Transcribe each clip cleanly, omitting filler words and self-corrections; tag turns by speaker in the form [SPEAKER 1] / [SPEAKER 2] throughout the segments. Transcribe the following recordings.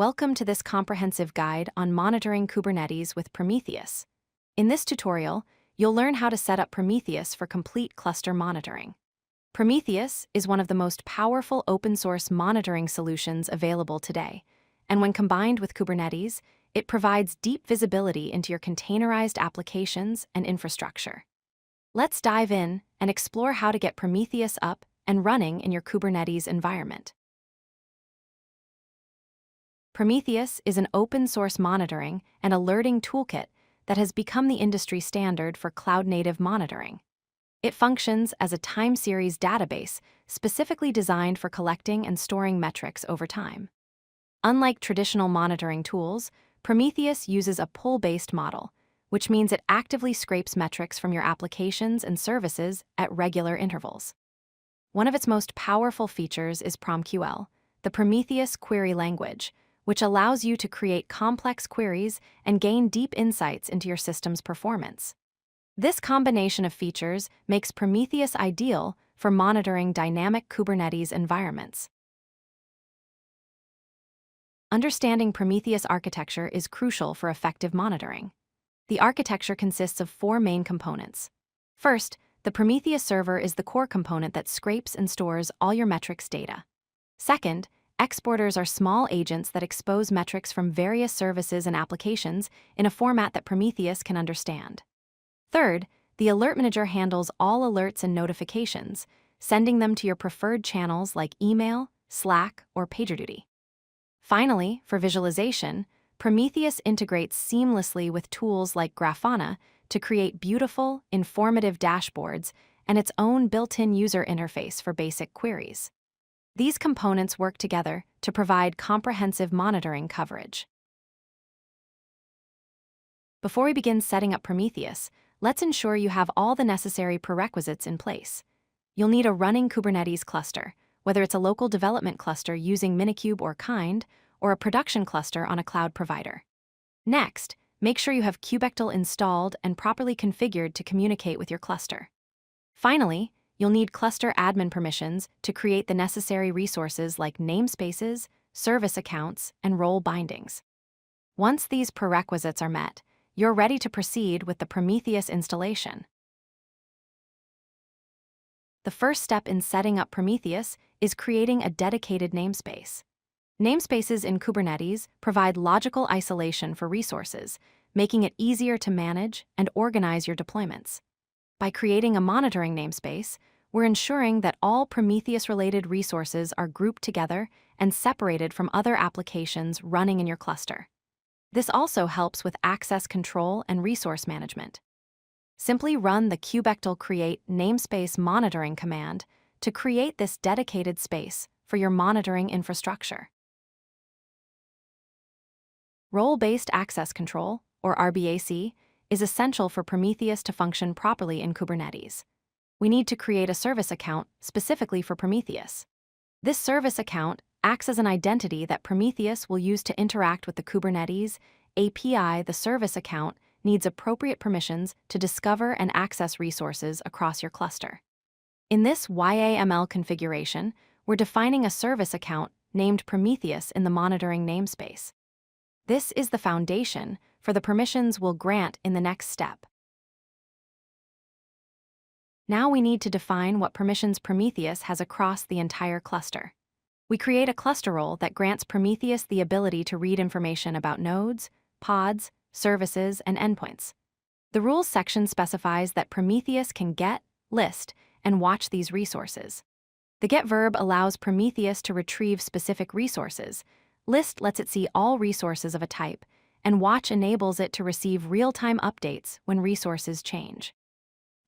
[SPEAKER 1] Welcome to this comprehensive guide on monitoring Kubernetes with Prometheus. In this tutorial, you'll learn how to set up Prometheus for complete cluster monitoring. Prometheus is one of the most powerful open-source monitoring solutions available today, and when combined with Kubernetes, it provides deep visibility into your containerized applications and infrastructure. Let's dive in and explore how to get Prometheus up and running in your Kubernetes environment. Prometheus is an open-source monitoring and alerting toolkit that has become the industry standard for cloud-native monitoring. It functions as a time series database specifically designed for collecting and storing metrics over time. Unlike traditional monitoring tools, Prometheus uses a pull-based model, which means it actively scrapes metrics from your applications and services at regular intervals. One of its most powerful features is PromQL, the Prometheus query language, which allows you to create complex queries and gain deep insights into your system's performance. This combination of features makes Prometheus ideal for monitoring dynamic Kubernetes environments. Understanding Prometheus architecture is crucial for effective monitoring. The architecture consists of four main components. First, the Prometheus server is the core component that scrapes and stores all your metrics data. Second, exporters are small agents that expose metrics from various services and applications in a format that Prometheus can understand. Third, the Alert Manager handles all alerts and notifications, sending them to your preferred channels like email, Slack, or PagerDuty. Finally, for visualization, Prometheus integrates seamlessly with tools like Grafana to create beautiful, informative dashboards and its own built-in user interface for basic queries. These components work together to provide comprehensive monitoring coverage. Before we begin setting up Prometheus, let's ensure you have all the necessary prerequisites in place. You'll need a running Kubernetes cluster, whether it's a local development cluster using Minikube or Kind, or a production cluster on a cloud provider. Next, make sure you have Kubectl installed and properly configured to communicate with your cluster. Finally, you'll need cluster admin permissions to create the necessary resources like namespaces, service accounts, and role bindings. Once these prerequisites are met, you're ready to proceed with the Prometheus installation. The first step in setting up Prometheus is creating a dedicated namespace. Namespaces in Kubernetes provide logical isolation for resources, making it easier to manage and organize your deployments. By creating a monitoring namespace, we're ensuring that all Prometheus-related resources are grouped together and separated from other applications running in your cluster. This also helps with access control and resource management. Simply run the Kubectl create namespace monitoring command to create this dedicated space for your monitoring infrastructure. Role-based access control, or RBAC, is essential for Prometheus to function properly in Kubernetes. We need to create a service account specifically for Prometheus. This service account acts as an identity that Prometheus will use to interact with the Kubernetes API. The service account needs appropriate permissions to discover and access resources across your cluster. In this YAML configuration, we're defining a service account named Prometheus in the monitoring namespace. This is the foundation for the permissions we'll grant in the next step. Now we need to define what permissions Prometheus has across the entire cluster. We create a cluster role that grants Prometheus the ability to read information about nodes, pods, services, and endpoints. The rules section specifies that Prometheus can get, list, and watch these resources. The get verb allows Prometheus to retrieve specific resources, list lets it see all resources of a type, and watch enables it to receive real-time updates when resources change.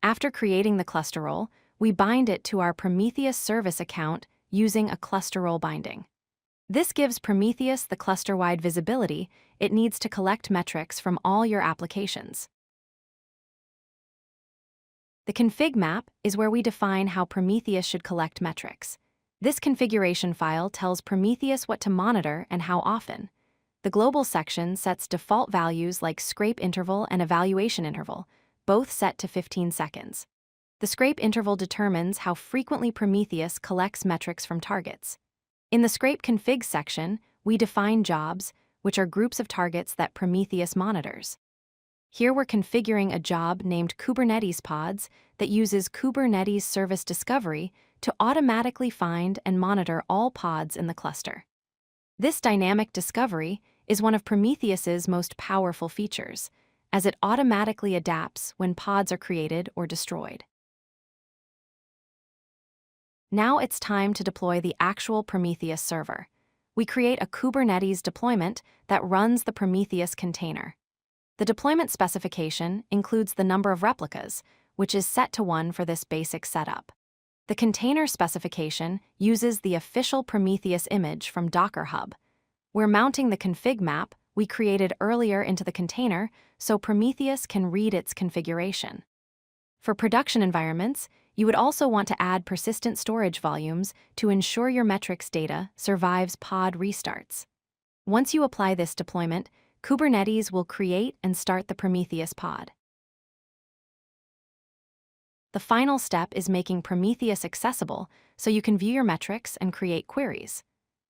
[SPEAKER 1] After creating the cluster role, we bind it to our Prometheus service account using a ClusterRole binding. This gives Prometheus the cluster-wide visibility it needs to collect metrics from all your applications. The ConfigMap is where we define how Prometheus should collect metrics. This configuration file tells Prometheus what to monitor and how often. The global section sets default values like scrape interval and evaluation interval, both set to 15 seconds. The scrape interval determines how frequently Prometheus collects metrics from targets. In the scrape config section, we define jobs, which are groups of targets that Prometheus monitors. Here we're configuring a job named Kubernetes pods that uses Kubernetes service discovery to automatically find and monitor all pods in the cluster. This dynamic discovery is one of Prometheus's most powerful features, as it automatically adapts when pods are created or destroyed. Now it's time to deploy the actual Prometheus server. We create a Kubernetes deployment that runs the Prometheus container. The deployment specification includes the number of replicas, which is set to 1 for this basic setup. The container specification uses the official Prometheus image from Docker Hub. We're mounting the ConfigMap we created earlier into the container so Prometheus can read its configuration. For production environments, you would also want to add persistent storage volumes to ensure your metrics data survives pod restarts. Once you apply this deployment, Kubernetes will create and start the Prometheus pod. The final step is making Prometheus accessible so you can view your metrics and create queries.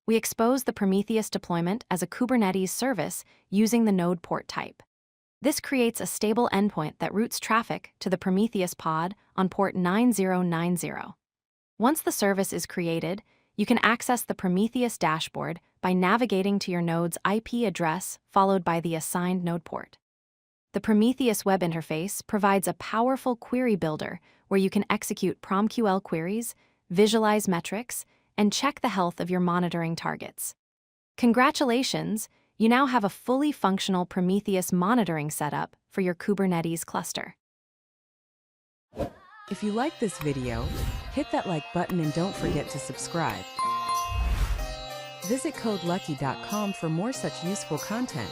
[SPEAKER 1] We expose the Prometheus deployment as a Kubernetes service using the node port type. This creates a stable endpoint that routes traffic to the Prometheus pod on port 9090. Once the service is created, you can access the Prometheus dashboard by navigating to your node's IP address followed by the assigned node port. The Prometheus web interface provides a powerful query builder where you can execute PromQL queries, visualize metrics, and check the health of your monitoring targets. Congratulations! You now have a fully functional Prometheus monitoring setup for your Kubernetes cluster.
[SPEAKER 2] If you like this video, hit that like button and don't forget to subscribe. Visit codelucky.com for more such useful content.